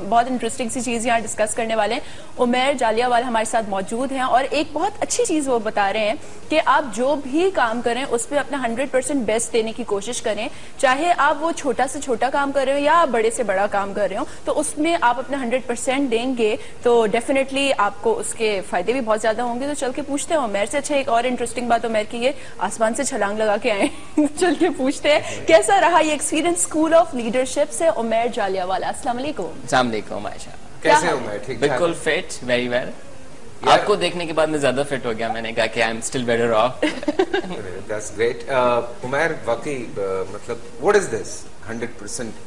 बहुत इंटरेस्टिंग सी चीज यहाँ डिस्कस करने वाले हैं। उमैर जालियावाला हमारे साथ मौजूद हैं और एक बहुत अच्छी चीज वो बता रहे हैं कि आप जो भी काम करें उस पर अपना 100% बेस्ट देने की कोशिश करें, चाहे आप वो छोटा से छोटा काम कर रहे हो या आप बड़े से बड़ा काम कर रहे हो, तो उसमें आप अपना 100% देंगे तो डेफिनेटली आपको उसके फायदे भी बहुत ज्यादा होंगे। तो चल के पूछते हैं उमैर से। अच्छा, एक और इंटरेस्टिंग बात उमैर की, ये आसमान से छलांग लगा के आए चल के पूछते हैं कैसा रहा ये एक्सपीरियंस स्कूल ऑफ लीडरशिप से। उमैर जालियावाला, अस्सलाम वालेकुम। अस्सलाम वालेकुम आयशा, कैसे हो उमैर? ठीक, बिल्कुल फिट, वेरी वेल। आपको देखने के बाद मैं ज्यादा फिट हो गया, मैंने कहा कि I am still better off. That's great. Umair वाकई मतलब what is this 100%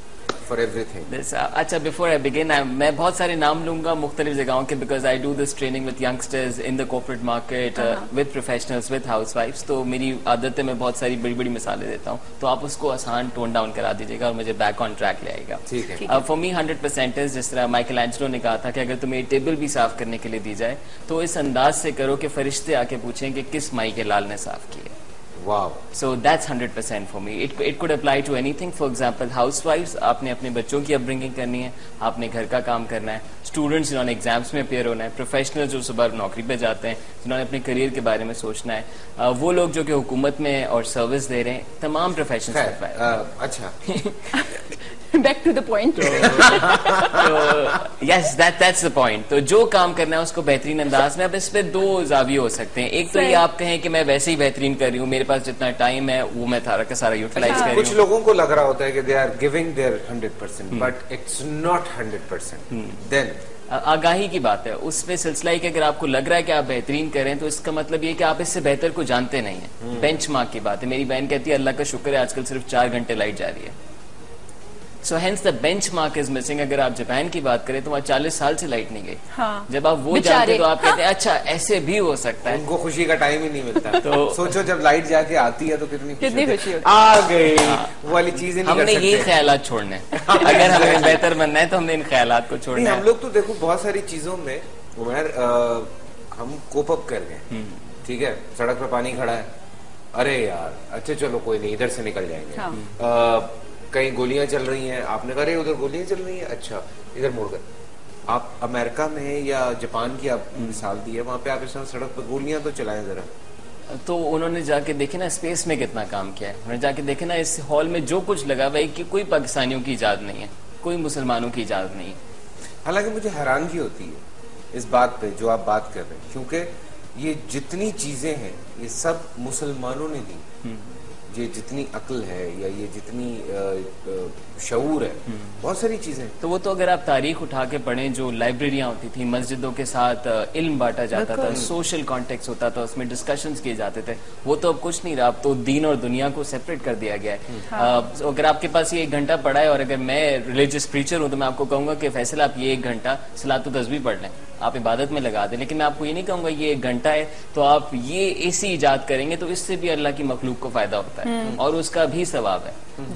for everything? अच्छा, बिफोर आई बिगिन, मैं बहुत सारे नाम लूंगा मुख्तलिफ जगहों के, because I do this training with youngsters in the corporate market, with professionals, with हाउसवाइफ्स। तो मेरी आदत है मैं बहुत सारी बड़ी बड़ी मिसालें देता हूँ, तो आप उसको आसान टोन डाउन करा दीजिएगा और मुझे बैक ऑन ट्रैक ले आएगा। ठीक है। फॉर मी 100% इज, जिस तरह माइकल एंजेलो ने कहा था कि अगर तुम्हें टेबल भी साफ करने के लिए दी जाए तो इस अंदाज से करो कि फरिश्ते आके पूछें कि किस माई के लाल ने साफ किया। Wow. So that's 100% for me. It could apply to anything. For example, housewives, आपने अपने बच्चों की अपब्रिंगिंग करनी है, आपने घर का काम करना है, स्टूडेंट्स जिन्होंने एग्जाम्स में अपेयर होना है, प्रोफेशनल जो सुबह नौकरी पे जाते हैं, जिन्होंने अपने करियर के बारे में सोचना है, वो लोग जो कि हुकूमत में और सर्विस दे रहे हैं, तमाम प्रोफेशनल्स। अच्छा back to the point. Yes, that's the point. तो जो काम करना है उसको बेहतरीन अंदाज में। अब इस पे दो जाविये हो सकते हैं। एक तो ये आप कहें कि मैं वैसे ही बेहतरीन कर रही हूँ, मेरे पास जितना टाइम है वो मैं सारा का सारा यूटिलाइज कर रही हूँ। कुछ लोगों को लग रहा होता है कि they are giving their 100%, but it's not 100%। Then आगाही की बात है उसमें, सिलसिला कि अगर आपको लग रहा है कि आप बेहतरीन करें तो इसका मतलब ये कि आप इससे बेहतर को जानते नहीं है। बेंचमार्क की बात है। मेरी बहन कहती है अल्लाह का शुक्र है आजकल सिर्फ 4 घंटे लाइट जा रही है। So hence the benchmark is missing. अगर आप जापान की बात करें तो वहाँ 40 साल से लाइट नहीं गई। हाँ। जब आप वो जानते तो आप कहते हैं अच्छा ऐसे भी हो सकता है। उनको खुशी का टाइम ही नहीं मिलता। तो सोचो जब लाइट जाके आती है तो कितनी खुशी होती है। आ गई वो वाली चीजें नहीं कर सकते। हमने ये ख्यालात छोड़ने अगर हमें बेहतर बनना है तो हमने इन ख्यालात को छोड़ना है। हम लोग तो देखो बहुत सारी चीजों में उमर हम कोप अप कर गए। ठीक है, सड़क पर पानी खड़ा है, अरे यार अच्छा चलो कोई नहीं इधर से निकल जाएंगे। कहीं गोलियां चल रही हैं, आपने कहा अरे उधर गोलियां चल रही हैं, अच्छा इधर मुड़ गए। आप अमेरिका में या जापान की आप मिसाल दी है, वहां पे आप इस समय सड़क पर गोलियां तो चलाएं जरा। तो उन्होंने जाके देखे ना स्पेस में कितना काम किया है, उन्होंने जाके देखे ना इस हॉल में जो कुछ लगा हुआ है कि कोई पाकिस्तानियों की इजाजत नहीं है, कोई मुसलमानों की इजाजत नहीं है। हालांकि मुझे हैरानगी होती है इस बात पे जो आप बात कर रहे हैं, क्योंकि ये जितनी चीजें हैं ये सब मुसलमानों ने दी। ये जितनी अक्ल है या ये जितनी शऊर है, बहुत सारी चीजें। तो वो तो अगर आप तारीख उठा के पढ़ें, जो लाइब्रेरियां होती थी, मस्जिदों के साथ इल्म बांटा जाता था, सोशल कॉन्टेक्स्ट होता था, उसमें डिस्कशंस किए जाते थे, वो तो अब कुछ नहीं रहा। अब तो दीन और दुनिया को सेपरेट कर दिया गया है। अगर आपके पास ये 1 घंटा पड़ा है और अगर मैं रिलीजियस प्रीचर हूँ तो मैं आपको कहूंगा कि फैसला आप ये 1 घंटा सलात व तस्बीह पढ़ लें, आप इबादत में लगा दें। लेकिन मैं आपको ये नहीं कहूंगा ये 1 घंटा है तो आप ये ऐसी इजाद करेंगे तो इससे भी अल्लाह की मखलूक को फायदा होता है और उसका भी सवाब है।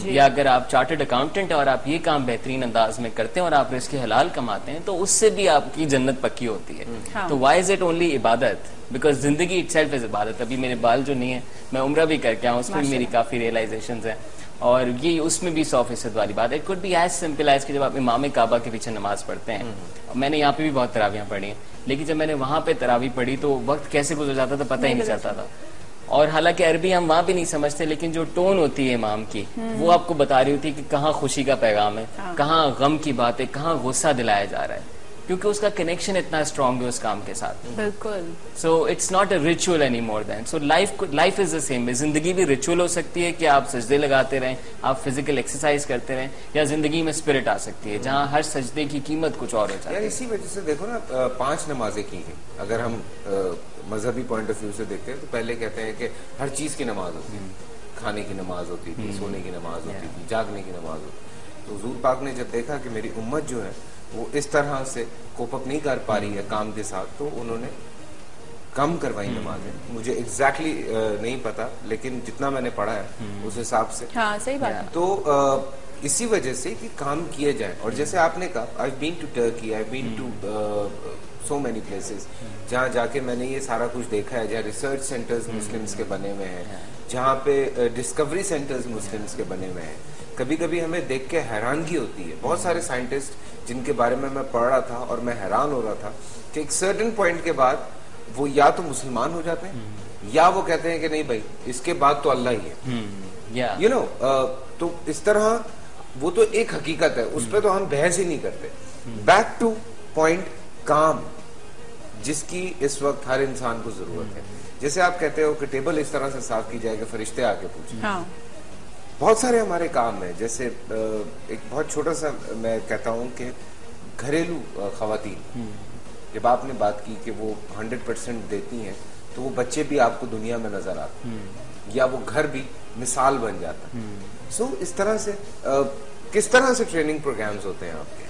या अगर आप चार्टर्ड अकाउंटेंट है और आप ये काम बेहतरीन अंदाज में करते हैं और आप इसके हलाल कमाते हैं तो उससे भी आपकी जन्नत पक्की होती है। तो वाई इज इट ओनली इबादत? बिकॉज जिंदगी इटसेल्फ इज इबादत। अभी मेरे बाल जो नहीं है, मैं उम्रा भी करके आऊँ, उसमें मेरी काफी रियलाइजेशंस हैं और ये उसमें भी 100% वाली बात है। It could be as simple as कि जब आप इमाम काबा के पीछे नमाज पढ़ते हैं, मैंने यहाँ पे भी बहुत तरावियां पढ़ी हैं, लेकिन जब मैंने वहां पे तरावी पढ़ी तो वक्त कैसे गुजर जाता था पता ही नहीं चलता था। और हालांकि अरबी हम वहां भी नहीं समझते, लेकिन जो टोन होती है इमाम की वो आपको बता रही होती है कि कहाँ खुशी का पैगाम है, कहाँ गम की बात है, कहाँ गुस्सा दिलाया जा रहा है, क्योंकि उसका कनेक्शन इतना स्ट्रांग है उस काम के साथ। बिल्कुल। So it's not a ritual any more than. So life is the same. जिंदगी भी रिचुअल हो सकती है कि आप सजदे लगाते रहें, आप फिजिकल एक्सरसाइज करते रहें, या जिंदगी में स्पिरिट आ सकती है जहाँ हर सजदे की कीमत कुछ और हो जाती है। इसी वजह से देखो ना 5 नमाजें की हैं। अगर हम मजहबी पॉइंट ऑफ व्यू से देखते हैं तो पहले कहते हैं कि हर चीज की नमाज होती है, खाने की नमाज होती थी, सोने की नमाज होती थी, जागने की नमाज होती थी। तो हुजूर पाक ने जब देखा कि मेरी उम्मत जो है वो इस तरह से कोप अप नहीं कर पा रही है काम के साथ, तो उन्होंने कम करवाई नमाजें। मुझे एग्जैक्टली नहीं पता, लेकिन जितना मैंने पढ़ा है उस हिसाब से। हाँ, सही बात है। तो इसी वजह से कि काम किए जाए। और जैसे आपने कहा, I been to Turkey, I been to so many places, जहाँ जाके मैंने ये सारा कुछ देखा है, जहाँ रिसर्च सेंटर्स मुस्लिम्स के बने हुए हैं, जहाँ पे डिस्कवरी सेंटर्स मुस्लिम्स के बने हुए हैं। कभी कभी हमें देख के हैरानगी होती है। बहुत सारे साइंटिस्ट जिनके बारे में मैं पढ़ रहा था और मैं हैरान हो रहा था कि एक सर्टेन पॉइंट के बाद वो या तो मुसलमान हो जाते हैं या वो कहते हैं कि नहीं भाई इसके बाद तो अल्लाह ही है। यू नो, तो इस तरह वो तो एक हकीकत है, उस पर तो हम बहस ही नहीं करते। बैक टू पॉइंट, काम, जिसकी इस वक्त हर इंसान को जरूरत है। जैसे आप कहते हो कि टेबल इस तरह से साफ की जाए कि फरिश्ते आके पूछें। हाँ। बहुत सारे हमारे काम है, जैसे एक बहुत छोटा सा मैं कहता हूँ कि घरेलू खवातीन, जब आपने बात की कि वो 100% देती हैं तो वो बच्चे भी आपको दुनिया में नजर आते हैं या वो घर भी मिसाल बन जाता है। सो इस तरह से किस तरह से ट्रेनिंग प्रोग्राम्स होते हैं आपके?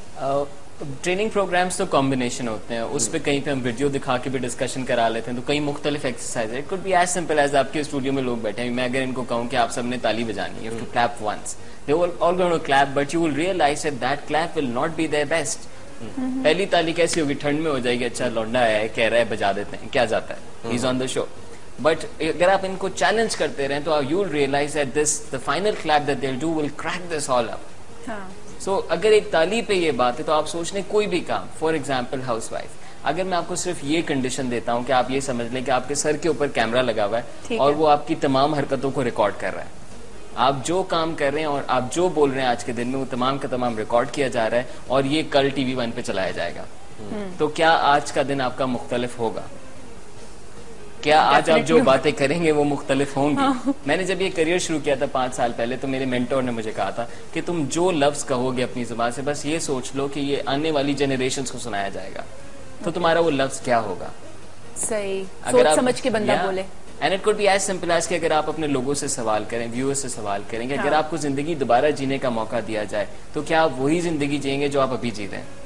ट्रेनिंग प्रोग्राम्स तो कॉम्बिनेशन होते हैं, उस पे कहीं पे हम वीडियो दिखा के भी डिस्कशन करा लेते हैं, तो कई मुख्तलिफ एक्सरसाइज है। It could be as simple as आपके स्टूडियो में लोग बैठे हैं, मैं अगर इनको कहूँ कि आप सबने ताली बजानी है, to clap once, they will all going to clap, but you will realise that clap will not be their best. पहली ताली कैसी होगी, ठंड में हो जाएगी, अच्छा लौंडा है कह रहा है बजा देते हैं, क्या जाता है, he is on the show. But अगर आप इनको चैलेंज करते रहें तो you will realise that this the final clap that they will do will crack this all up. So अगर एक ताली पे ये बात है तो आप सोच लें कोई भी काम, फॉर एग्जाम्पल हाउसवाइफ, अगर मैं आपको सिर्फ ये कंडीशन देता हूँ कि आप ये समझ लें कि आपके सर के ऊपर कैमरा लगा हुआ है और वो आपकी तमाम हरकतों को रिकॉर्ड कर रहा है, आप जो काम कर रहे हैं और आप जो बोल रहे हैं आज के दिन में वो तमाम का तमाम रिकॉर्ड किया जा रहा है और ये कल टीवी 1 पे चलाया जाएगा, तो क्या आज का दिन आपका मुख्तलिफ होगा? क्या आज आप जो बातें करेंगे वो मुख्तलिफ होंगी? हाँ। मैंने जब ये करियर शुरू किया था 5 साल पहले, तो मेरे मेंटोर ने मुझे कहा था कि तुम जो लफ्ज कहोगे अपनी जुबान से बस ये सोच लो कि ये आने वाली जनरेशंस को सुनाया जाएगा, तो तुम्हारा वो लफ्ज क्या होगा? सही, अगर सोच समझ के बंदा बोले। And it could be as simple as कि अगर आप अपने लोगों से सवाल करें, व्यूअर्स से सवाल करें कि अगर आपको जिंदगी दोबारा जीने का मौका दिया जाए तो क्या आप वही जिंदगी जिएंगे जो आप अभी जी रहे हैं?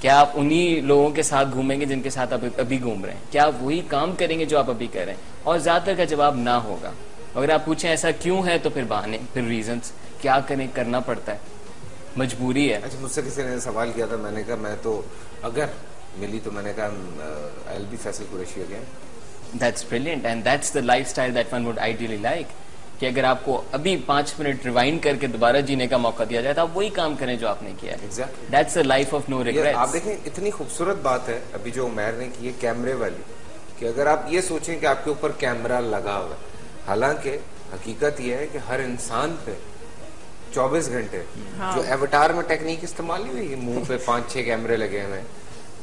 क्या आप उन्हीं लोगों के साथ घूमेंगे जिनके साथ आप अभी घूम रहे हैं? क्या आप वही काम करेंगे जो आप अभी कर रहे हैं? और ज्यादातर का जवाब ना होगा। अगर आप पूछें ऐसा क्यों है तो फिर बहाने, फिर रीजंस, क्या करें, करना पड़ता है, मजबूरी है। अच्छा, मुझसे किसी ने सवाल किया था, मैंने कहा मैं तो अगर मिली तो मैंने कहा I will be Faisal Qureshi again. That's brilliant and that's the lifestyle that one would ideally like, कि अगर आपको अभी 5 मिनट रिवाइंड करके दोबारा जीने का मौका दिया जाए तो आप वही काम करें जो आपने किया है। Exactly. That's the life of no regrets. आप देखें इतनी खूबसूरत बात है अभी जो उमैर ने की है कैमरे वाली, कि अगर आप ये सोचें कि आपके ऊपर कैमरा लगा हुआ है, हालांकि हकीकत ये है कि हर इंसान पे 24 घंटे जो एवटार में टेक्निक इस्तेमाल नहीं हुई, मुंह पे 5-6 कैमरे लगे हुए हैं,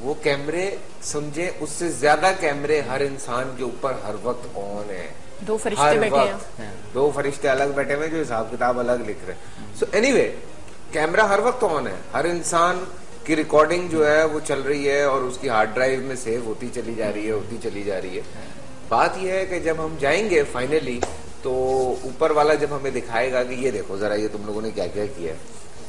वो कैमरे समझे उससे ज्यादा कैमरे हर इंसान के ऊपर हर वक्त ऑन है। 2 फरिश्ते बैठे हैं, 2 फरिश्ते अलग बैठे हुए जो हिसाब किताब अलग लिख रहे हैं। सो एनीवे, कैमरा हर वक्त ऑन है, हर इंसान की रिकॉर्डिंग जो है वो चल रही है और उसकी हार्ड ड्राइव में सेव होती चली जा रही है, होती चली जा रही है। बात यह है कि जब हम जाएंगे फाइनली तो ऊपर वाला जब हमें दिखाएगा कि ये देखो जरा ये तुम लोगों ने क्या क्या किया है,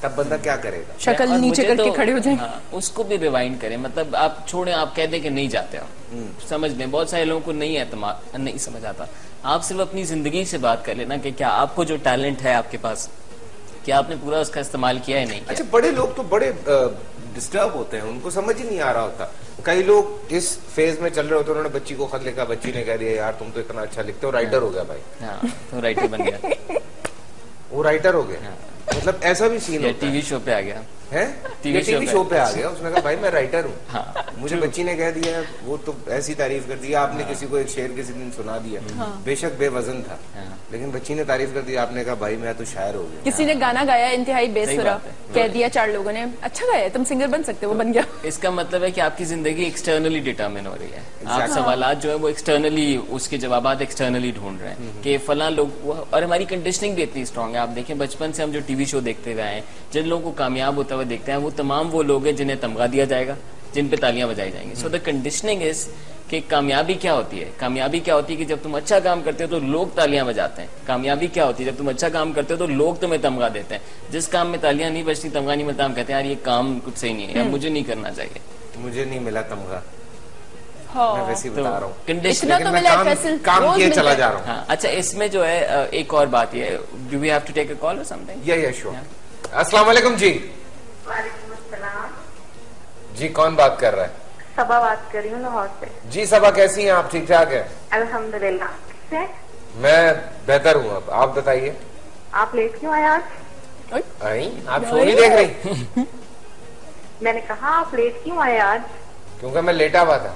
तब बंदा क्या करेगा? शक्ल नीचे करके खड़े हो जाए। उसको भी रिवाइंड करें, मतलब आप छोड़ें, आप कह दें कि नहीं जाते हो, समझ लें। बहुत सारे लोगों को नहीं समझ आता। आप सिर्फ अपनी जिंदगी से बात कर लेना कि क्या आपको जो टैलेंट है आपके पास, क्या आपने पूरा उसका इस्तेमाल किया है, नहीं किया। अच्छा, बड़े लोग तो बड़े डिस्टर्ब होते हैं, उनको समझ ही नहीं आ रहा होता। कई लोग इस फेज में चल रहे होते हैं, उन्होंने बच्ची को खत लिखा, बच्ची ने कह दिया यार तुम तो इतना अच्छा लिखते हो, राइटर हो गया भाई। हाँ, तो राइटर बन गया। वो राइटर हो गया, मतलब ऐसा भी सीन होता है। टीवी शो पे आ गया है, टीवी शो पे आ गया, उसने कहा भाई मैं राइटर हूँ। हाँ, मुझे बच्ची ने कह दिया, वो तो ऐसी तारीफ कर दी। आपने किसी को एक शेर किसी दिन सुना दिया, बेशक बेवजन था, लेकिन बच्ची ने तारीफ कर दी, आपने कहा भाई मैं तो शायर हो गया। किसी ने गाना गाया इंतहाई बेसुरा, कह दिया 4 लोगों ने अच्छा गाया, तुम सिंगर बन सकते हो, वो बन गया। इसका मतलब है कि आपकी जिंदगी एक्सटर्नली डिटर्मिन हो रही है। आप सवालात जो है वो एक्सटर्नली, उसके जवाब एक्सटर्नली ढूंढ रहे हैं कि फला लोग, और हमारी कंडीशनिंग भी इतनी स्ट्रांग है। आप देखें बचपन से हम जो टीवी शो देखते हुए आए, जिन लोगों को कामयाब होता हुआ देखते हैं, वो तमाम वो लोग हैं जिन्हें तमगा दिया जाएगा, जिन पे तालियां बजाई जाएंगी। सो द कंडीशनिंग इज कि कामयाबी क्या होती है? कामयाबी क्या होती है कि जब तुम अच्छा काम करते हो तो लोग तालियां बजाते हैं। कामयाबी क्या होती है? जब तुम अच्छा काम करते हो तो लोग तुम्हें तमगा देते हैं। जिस काम में तालियां नहीं बजती, तमगा नहीं मिलता, हम कहते हैं यार ये काम कुछ सही नहीं है, या मुझे नहीं करना चाहिए, मुझे नहीं मिला तमगा। हाँ, मैं वैसे ही बता रहा हूँ, इतना तो मिला काम किए चला जा रहा हूँ। हाँ, अच्छा, इसमें जो है एक और बात ये है, do we have to take a call और समथिंग? या श्योर। अस्सलाम वालेकुम जी। जी, कौन बात कर रहा है? सबा बात कर रही हूँ लाहौर से। जी सबा, कैसी हैं आप? ठीक ठाक है अल्हम्दुलिल्लाह। मैं बेहतर हूँ। अब आप बताइए, आप लेट क्यों आए आज? आई आप शो नहीं देख रही? मैंने कहा आप लेट क्यों आए आज? क्योंकि मैं लेटा हुआ था।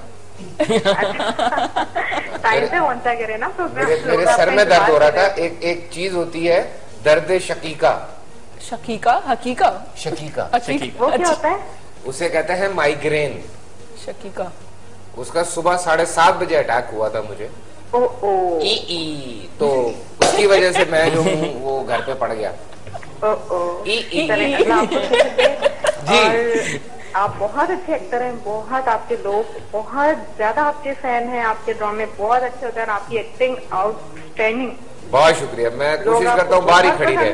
टाइम से पहुंचा करे ना प्रोग्राम। मेरे सर में दर्द हो रहा था। एक चीज होती है दर्द शकीका। शकीका? हकीका? शकीका। वो क्या होता है? उसे कहते हैं माइग्रेन। शकीका। उसका सुबह 7:30 बजे अटैक हुआ था मुझे। ओ तो उसकी वजह से मैं जो हूँ वो घर पे पड़ गया। जी। आप बहुत अच्छे एक्टर हैं, बहुत आपके लोग बहुत ज्यादा आपके फैन हैं, आपके ड्रामे बहुत अच्छे होते हैं, आपकी एक्टिंग आउटस्टैंडिंग। बहुत शुक्रिया। मैं कोशिश करता हूँ बाहर ही खड़ी रहे।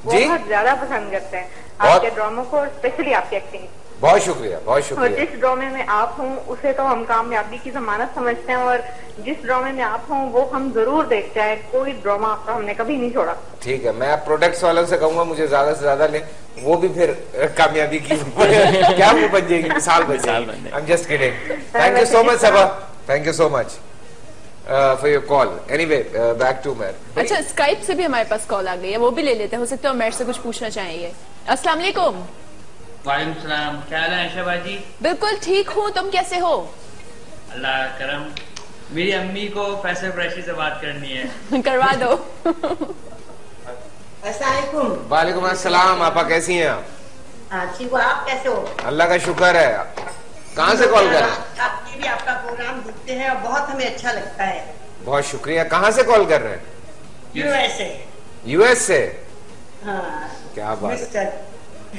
बहुत ज्यादा पसंद करते हैं आपके ड्रामों को और स्पेशली आपकी एक्टिंग। बहुत शुक्रिया, बहुत और शुक्रिया। जिस ड्रामे में आप हों उसे तो हम कामयाबी की जमानत समझते हैं, और जिस ड्रामे में आप हों वो हम जरूर देखते हैं। कोई ड्रामा आपका हमने कभी नहीं छोड़ा। ठीक है, मैं आप प्रोडक्ट्स वालों से कहूंगा मुझे ज्यादा से ज्यादा ले, वो भी फिर कामयाबी की क्या वो बन जाएगी, मिसाल बन जाएगी। I am just kidding. Thank you so much Saba, thank you so much for your call. Anyway back to Umar. अच्छा, स्काइप से भी हमारे पास कॉल आ गई है, वो भी ले लेते हैं। हो सकता है उमर से कुछ पूछना चाहिए। अस्सलाम वालेकुम। वालेकुम सलाम। क्या हाल है आयशा बाजी? बिल्कुल ठीक हूँ, तुम कैसे हो? अल्लाह करम। मेरी अम्मी को फैसल कुरैशी से बात करनी है। करवा दो। अस्सलामुअलैकुम। वालेकुम अस्सलाम। आपा कैसी हैं आप? ठीक हो, आप कैसे हो? अल्लाह का शुक्र है। कहाँ से कॉल कर रहे हैं? आपके भी आपका प्रोग्राम देखते हैं और बहुत हमें अच्छा लगता है। बहुत शुक्रिया। कहाँ से कॉल कर रहे हैं? यूएसए। यूएस से? हाँ। क्या बात है। मिस्टर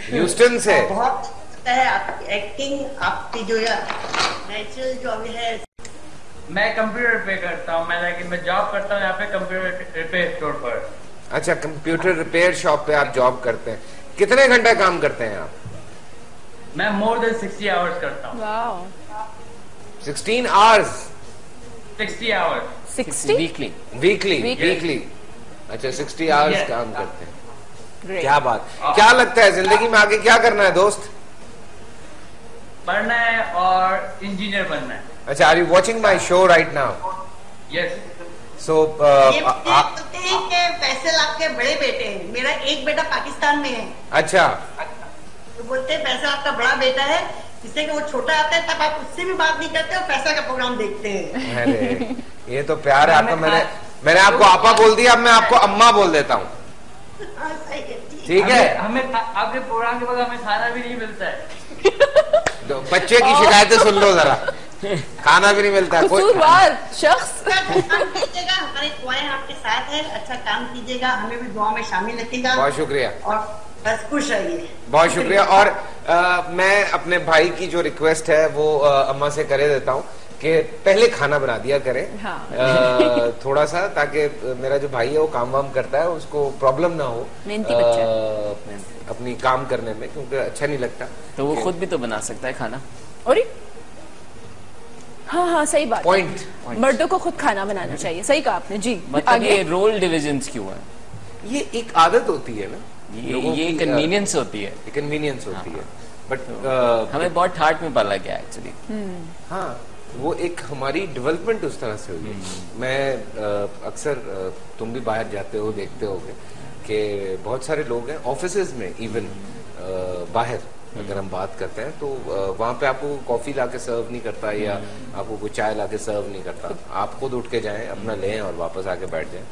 ह्यूस्टन से? बहुत अच्छा है आपकी एक्टिंग, आपकी जो नेचुरल जो अभी है। मैं कंप्यूटर रिपेयर करता हूँ। मैं जॉब करता हूँ यहाँ पे कंप्यूटर रिपेयर स्टोर पर। अच्छा, कंप्यूटर रिपेयर शॉप पे आप जॉब करते हैं। कितने घंटे काम करते हैं आप? मैं मोर देन 60 आवर्स करता हूँ। वाह। 16 आवर्स? 60 आवर्स। 60? वीकली। अच्छा, 60 आवर्स Yes. काम करते हैं। Great. क्या बात। क्या लगता है जिंदगी में आगे क्या करना है दोस्त? पढ़ना है और इंजीनियर बनना है। अच्छा, are you watching my show right now? Yes. So ये बोलते हैं कि फैसल आपके बड़े बेटे हैं। मेरा एक बेटा पाकिस्तान में है। अच्छा, तो बोलते हैं फैसल आपका बड़ा बेटा है, जिससे कि वो छोटा आता है तब आप उससे भी बात नहीं करते और फैसल का प्रोग्राम देखते हैं। अरे ये तो प्यार है आपका। मैंने आपको आपा बोल दिया, अब मैं आपको अम्मा बोल देता हूँ। हाँ, सही है, ठीक है। हमें आपके प्रोग्राम के बाद हमें खाना भी नहीं मिलता है। तो बच्चे की शिकायतें सुन लो जरा। खाना भी नहीं मिलता है। कसूरवार शख्स। काम कीजिएगा, हमारे दुआएं आपके साथ है। अच्छा काम कीजिएगा, हमें भी दुआ में शामिल रखिएगा। बहुत शुक्रिया। और बस खुश रहिए। बहुत शुक्रिया। और मैं अपने भाई की जो रिक्वेस्ट है वो अम्मा से करे देता हूँ कि पहले खाना बना दिया करें। हाँ। थोड़ा सा, ताकि मेरा जो भाई है वो काम वाम करता है, उसको प्रॉब्लम ना हो मेहनती बच्चा अपनी काम करने में, क्योंकि अच्छा नहीं लगता। तो वो खुद भी तो बना सकता है खाना। और हाँ, सही बात। पॉइंट। मर्दों को खुद खाना बनाना चाहिए। सही कहा आपने जी। मतलब आगे। ये रोल डिविजन्स क्यों है? ये एक आदत होती है ना, ये कन्वीनियंस होती है। कन्वीनियंस होती है। बट हमें बहुत ठाट में पाला गया एक्चुअली। हाँ, वो एक हमारी डेवलपमेंट उस तरह से हुई है। मैं अक्सर तुम भी बाहर जाते हो, देखते होगे कि बहुत सारे लोग हैं ऑफिसेज में, इवन बाहर अगर हम बात करते हैं तो वहाँ पे आपको कॉफी लाके सर्व नहीं करता या आपको कोई चाय लाके सर्व नहीं करता। आप खुद उठ के जाएं, अपना लें और वापस आके बैठ जाएं।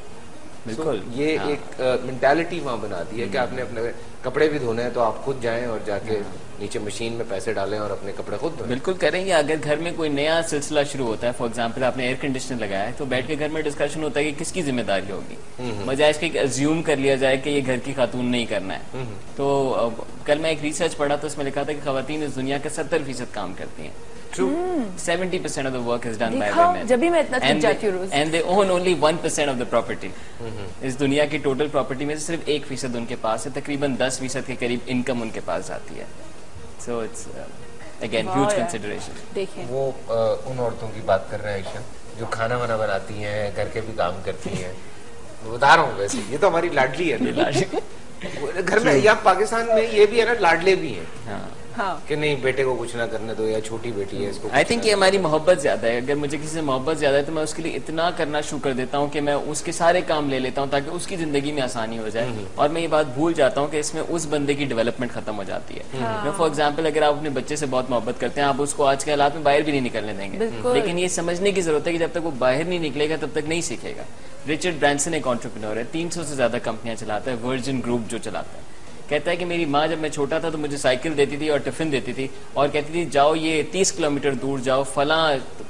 बिल्कुल। ये एक मेंटालिटी वहाँ बना दी है कि आपने अपने कपड़े भी धोने हैं तो आप खुद जाएं और जाके नीचे मशीन में पैसे डालें और अपने कपड़े खुद धोएं। बिल्कुल करेंगे। अगर घर में कोई नया सिलसिला शुरू होता है, फॉर एग्जांपल आपने एयर कंडीशनर लगाया है, तो बैठ के घर में डिस्कशन होता है कि किसकी जिम्मेदारी होगी, बजाय इसके अज्यूम कर लिया जाए कि ये घर की खातून नहीं करना है। तो कल मैं एक रिसर्च पढ़ा तो उसमें लिखा था कि खवातीन इस दुनिया के 70% काम करती हैं। True. 70% of the work is done by women. जब भी मैं इतना थक जाती हूँ रोज। And they own only 1% of the property. इस दुनिया की टोटल प्रॉपर्टी में से सिर्फ 1% उनके पास है। तकरीबन 10% के करीब इनकम उनके पास जाती है। So it's again huge consideration. देखिए वो उन औरतों की बात कर रहे हैं आयशा, जो खाना वाना बनाती हैं, घर के भी काम करती हैं। बता रहा हूँ, वैसे ये तो हमारी लाडली है। घर में या पाकिस्तान में ये भी है ना, लाडले भी हैं। हाँ। कि नहीं बेटे को कुछ ना करने दो, या छोटी बेटी है इसको। आई थिंक ये हमारी मोहब्बत ज्यादा है। अगर मुझे किसी से मोहब्बत ज्यादा है तो मैं उसके लिए इतना करना शुरू कर देता हूँ कि मैं उसके सारे काम ले लेता हूँ ताकि उसकी जिंदगी में आसानी हो जाए, और मैं ये बात भूल जाता हूँ कि इसमें उस बंदे की डेवलपमेंट खत्म हो जाती है। फॉर एग्जाम्पल, अगर आप अपने बच्चे से बहुत मोहब्बत करते हैं, आप उसको आज के हालात में बाहर भी नहीं निकलने देंगे, लेकिन ये समझने की जरूरत है कि जब तक वो बाहर नहीं निकलेगा तब तक नहीं सीखेगा। रिचर्ड ब्रांसन एक एंटरप्रेन्योर है, 300 से ज्यादा कंपनियां चलाता है, वर्जिन ग्रुप जो चलाता है। कहता है कि मेरी माँ जब मैं छोटा था तो मुझे साइकिल देती थी और टिफिन देती थी और कहती थी जाओ ये 30 किलोमीटर दूर जाओ, फला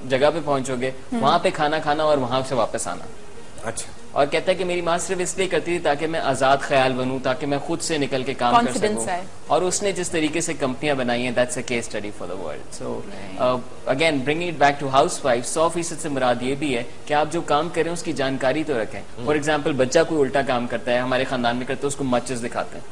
जगह पे पहुंचोगे, वहां पे खाना खाना और वहां से वापस आना। अच्छा। और कहता है कि मेरी माँ सिर्फ इसलिए करती थी ताकि मैं आजाद ख्याल बनूं, ताकि मैं खुद से निकल के काम कर सकूं, और उसने जिस तरीके से कंपनियां बनाई हैं, that's a case study for the world. So again bringing it back to housewife, 100% से मुराद ये भी है कि आप जो काम करें उसकी जानकारी तो रखें। फॉर एग्जाम्पल, बच्चा कोई उल्टा काम करता है, हमारे खानदान में करते हैं, उसको माचिस दिखाते हैं,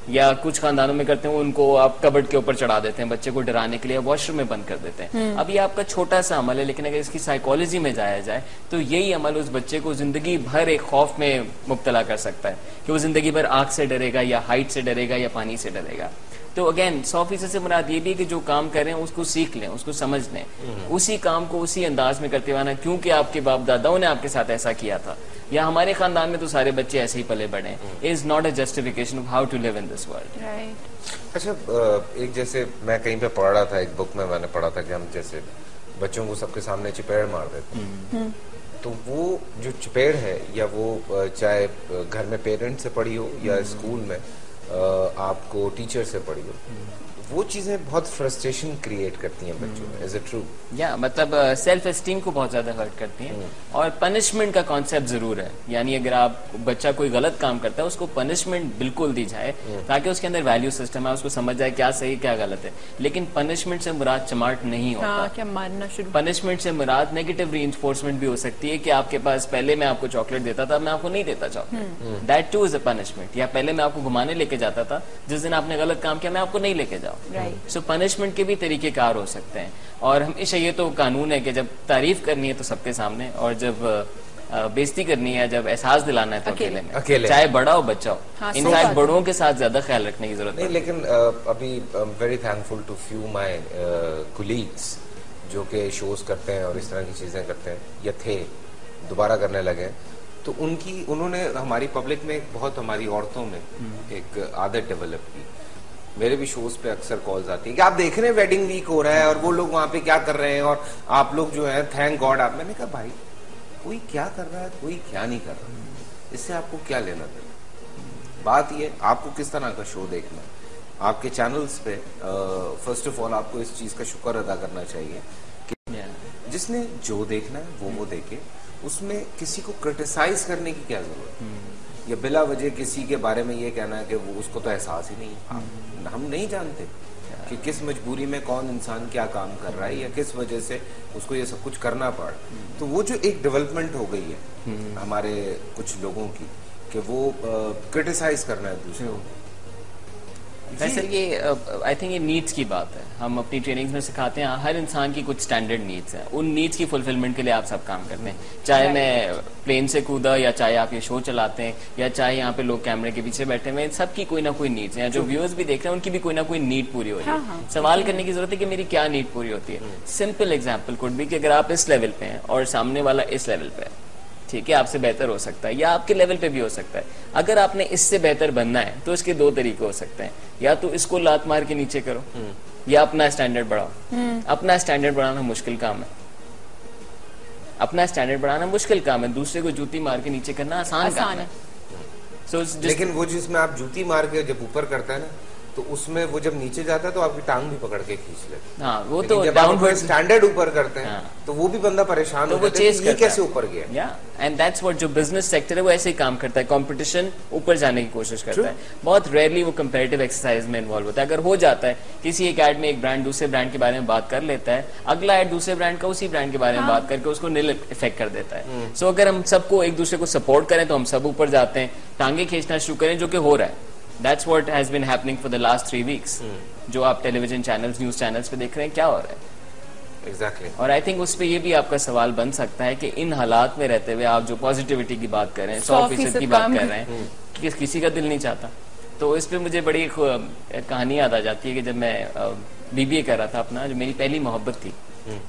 या कुछ खानदानों में करते हैं उनको आप कबर्ड के ऊपर चढ़ा देते हैं बच्चे को डराने के लिए, वॉशरूम में बंद कर देते हैं। अब ये आपका छोटा सा अमल है, लेकिन अगर इसकी साइकोलॉजी में जाया जाए तो यही अमल उस बच्चे को जिंदगी भर एक खौफ में मुब्तला कर सकता है कि वो जिंदगी भर आग से डरेगा, या हाइट से डरेगा, या पानी से डरेगा। तो अगेन 100% से मुराद ये भी है कि जो काम कर रहे हैं उसको सीख लें, उसको समझ लें, उसी काम को उसी अंदाज में करते हुए ना, क्योंकि आपके बाप दादाओं ने आपके साथ ऐसा किया था, या हमारे खानदान में तो सारे बच्चे ऐसे ही पले बढ़े, is not a justification of how to live in this world. अच्छा, एक जैसे मैं कहीं पे पढ़ रहा था, एक बुक में मैंने पढ़ा था कि हम जैसे बच्चों को सबके सामने चपेड़ मार देते हैं, तो वो जो चपेड़ है, या वो चाहे घर में पेरेंट से पढ़ी हो या स्कूल में आपको टीचर से पढ़ी हो, वो चीजें बहुत फ्रस्ट्रेशन क्रिएट करती हैं बच्चों में। Is it true? या मतलब सेल्फ एस्टीम को बहुत ज्यादा हर्ट करती हैं, और पनिशमेंट का कॉन्सेप्ट जरूर है। यानी अगर आप बच्चा कोई गलत काम करता है उसको पनिशमेंट बिल्कुल दी जाए ताकि उसके अंदर वैल्यू सिस्टम है, उसको समझ जाए क्या सही क्या गलत है। लेकिन पनिशमेंट से मुराद चमाट नहीं होता। क्या मारना शुरू? पनिशमेंट से मुराद नेगेटिव रीइंफोर्समेंट भी हो सकती है कि आपके पास पहले मैं आपको चॉकलेट देता था, मैं आपको नहीं देता chocolate, that two is a punishment. या पहले मैं आपको घुमाने लेके जाता था, जिस दिन आपने गलत काम किया मैं आपको नहीं लेके जाऊँ। सो पनिशमेंट के भी तरीकेकार हो सकते हैं, और हमेशा ये तो कानून है कि जब तारीफ करनी है तो सबके सामने, और जब बेइज्जती करनी है, जब एहसास दिलाना है तो अकेले, चाहे बड़ा हो बच्चा हो। इनफैक्ट बड़ों के साथ ज्यादा ख्याल रखने की जरूरत नहीं। लेकिन अभी very thankful to few my colleagues जो कि शोज करते हैं और इस तरह की चीजें करते हैं, या थे, दोबारा करने लगे, तो उन्होंने हमारी पब्लिक में बहुत, हमारी औरतों में एक आदत डेवलप की। मेरे भी शोज पे अक्सर कॉल्स आती है कि आप देख रहे हैं वेडिंग वीक हो रहा है और वो लोग वहां पे क्या कर रहे हैं, और आप लोग जो है थैंक गॉड आप। मैंने कहा भाई, कोई क्या कर रहा है, कोई क्या नहीं कर रहा, इससे आपको क्या लेना देना। बात ये, आपको किस तरह का शो देखना है। आपके चैनल्स पे फर्स्ट ऑफ ऑल आपको इस चीज का शुक्र अदा करना चाहिए कि जिसने जो देखना है वो देखे, उसमें किसी को क्रिटिसाइज करने की क्या जरूरत, या बिला वजह किसी के बारे में ये कहना है कि वो उसको तो एहसास ही नहीं। हम नहीं जानते कि किस मजबूरी में कौन इंसान क्या काम कर रहा है, या किस वजह से उसको ये सब कुछ करना पड़ा। तो वो जो एक डेवलपमेंट हो गई है हमारे कुछ लोगों की, कि वो क्रिटिसाइज करना है दूसरों को। वैसे ये आई थिंक ये नीड्स की बात है। हम अपनी ट्रेनिंग्स में सिखाते हैं हर इंसान की कुछ स्टैंडर्ड नीड्स हैं, उन नीड्स की फुलफिलमेंट के लिए आप सब काम करते हैं। चाहे मैं प्लेन से कूदा, या चाहे आप ये शो चलाते हैं, या चाहे यहाँ पे लोग कैमरे के पीछे बैठे हुए हैं, सबकी कोई ना कोई नीड्स हैं। जो व्यूअर्स भी देख रहे हैं उनकी भी कोई ना कोई नीड पूरी हो रही है। सवाल करने की जरूरत है कि मेरी क्या नीड पूरी होती है। सिंपल एग्जाम्पल कुड बी कि अगर आप इस लेवल पे हैं और सामने वाला इस लेवल पे है, ठीक है, आपसे बेहतर हो सकता है, या आपके लेवल पे भी हो सकता है। अगर आपने इससे बेहतर बनना है तो इसके दो तरीके हो सकते हैं, या तो इसको लात मार के नीचे करो, या अपना स्टैंडर्ड बढ़ाओ। अपना स्टैंडर्ड बढ़ाना मुश्किल काम है, अपना स्टैंडर्ड बढ़ाना मुश्किल काम है, दूसरे को जूती मार के नीचे करना आसान काम है। लेकिन वो जिसमें आप जूती मार के जब ऊपर करता है ना, तो उसमें वो जब नीचे जाता है तो आपकी टांग भी पकड़ के खींच लेते। हाँ, वो तो जब आप स्टैंडर्ड ऊपर करते हैं तो वो भी बंदा परेशान हो जाता है कि ये कैसे ऊपर गया। एंड दैट्स व्हाट जो बिजनेस सेक्टर है वो ऐसे ही काम करता है, कंपटीशन ऊपर जाने की कोशिश करता है। बहुत रेयरली वो कंपैरेटिव एक्सरसाइज में इन्वॉल्व होता है। अगर हो जाता है किसी एक एड में एक ब्रांड दूसरे ब्रांड के बारे में बात कर लेता है, अगला एड दूसरे ब्रांड का उसी ब्रांड के बारे में बात करके उसको नील इफेक्ट कर देता है। सो अगर हम सबको एक दूसरे को सपोर्ट करें तो हम सब ऊपर जाते हैं, टांगे खींचना शुरू करें, जो कि हो रहा है। That's what has been happening for the last 3 weeks. जो आप टेलीविजन चैनल्स, न्यूज चैनल्स पे देख रहे हैं, क्या हो रहा है। Exactly. और आई थिंक उस पे ये भी आपका सवाल बन सकता है कि इन हालात में रहते हुए आप जो पॉजिटिविटी की बात कर रहे हैं, 100% की बात कर रहे हैं, किसी का दिल नहीं चाहता। तो इस पे मुझे बड़ी एक कहानी याद आ जाती है कि जब मैं बीबीए कर रहा था अपना, जो मेरी पहली मोहब्बत थी,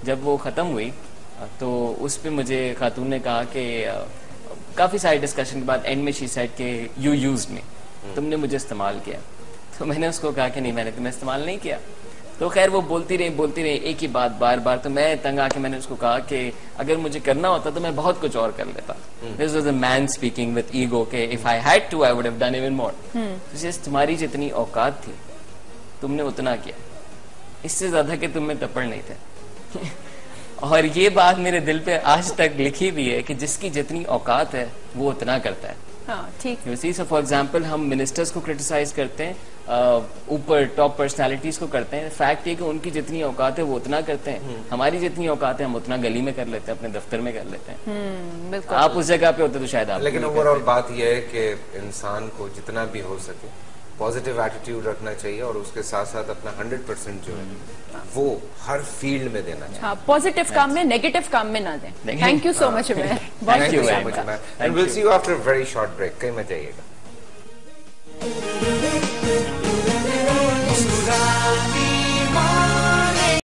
जब वो ख़त्म हुई तो उस पे मुझे खातून ने कहा कि काफ़ी सारे डिस्कशन के बाद एंड में शी सेड के यू यूज्ड मी, तुमने मुझे इस्तेमाल किया। तो मैंने उसको कहा कि नहीं, मैंने तुम्हें इस्तेमाल नहीं किया। तो खैर वो बोलती रही एक ही बात बार बार। तो मैं तंग आके मैंने उसको कहा कि अगर मुझे करना होता तो मैं बहुत कुछ और कर लेता। This was a man speaking with ego के if I had to I would have done even more. तुम्हारी जितनी औकात थी तुमने उतना किया, इससे ज्यादा कि तुम में तपड़ नहीं थे। और ये बात मेरे दिल पे आज तक लिखी भी है कि जिसकी जितनी औकात है वो उतना करता है। हाँ, ठीक। You see, so for example हम मिनिस्टर्स को क्रिटिसाइज करते हैं, ऊपर टॉप पर्सनालिटीज को करते हैं। फैक्ट ये कि उनकी जितनी औकात है वो उतना करते हैं, हमारी जितनी औकात है हम उतना गली में कर लेते हैं, अपने दफ्तर में कर लेते हैं। बिल्कुल। आप उस जगह पे होते तो शायद आप। लेकिन ओवरऑल बात यह है कि इंसान को जितना भी हो सके पॉजिटिव एटीट्यूड रखना चाहिए और उसके साथ साथ अपना 100% जो है वो हर फील्ड में देना चाहिए। हाँ, पॉजिटिव काम में, नेगेटिव काम में ना दें। Thank you so much Umair. Thank you so much Umair, and will see you after a very short break. कहीं मत जाइएगा।